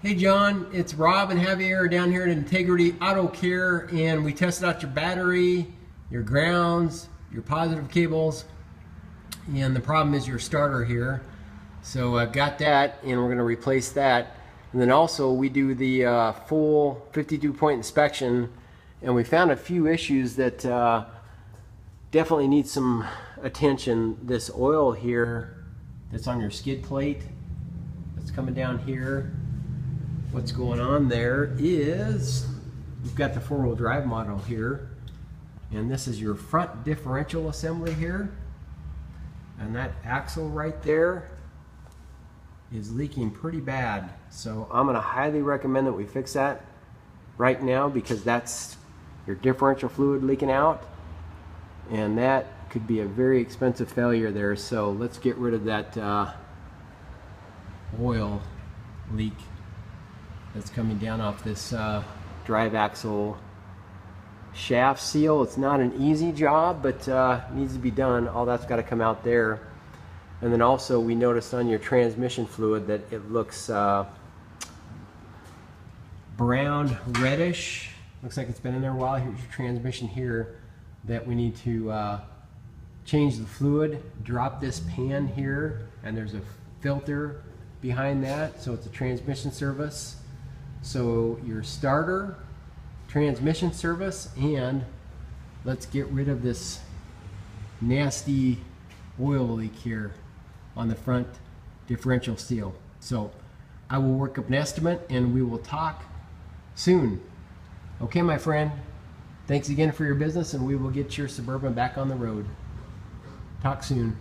Hey John, it's Rob and Javier down here at Integrity Auto Care, and we tested out your battery, your grounds, your positive cables, and the problem is your starter here. So I've got that, and we're going to replace that. And then also we do the full 52-point inspection, and we found a few issues that definitely need some attention. This oil here that's on your skid plate that's coming down here, what's going on there is we've got the four-wheel drive model here, and this is your front differential assembly here, and that axle right there is leaking pretty bad. So I'm going to highly recommend that we fix that right now, because that's your differential fluid leaking out, and that could be a very expensive failure there. So let's get rid of that oil leak that's coming down off this drive axle shaft seal. It's not an easy job, but needs to be done. All that's got to come out there. And then also we noticed on your transmission fluid that it looks brown reddish. Looks like it's been in there a while. Here's your transmission here, that we need to change the fluid. Drop this pan here, and there's a filter behind that, so it's a transmission service. So your starter, transmission service, and let's get rid of this nasty oil leak here on the front differential seal. So I will work up an estimate and we will talk soon. Okay, my friend, thanks again for your business, and we will get your Suburban back on the road. Talk soon.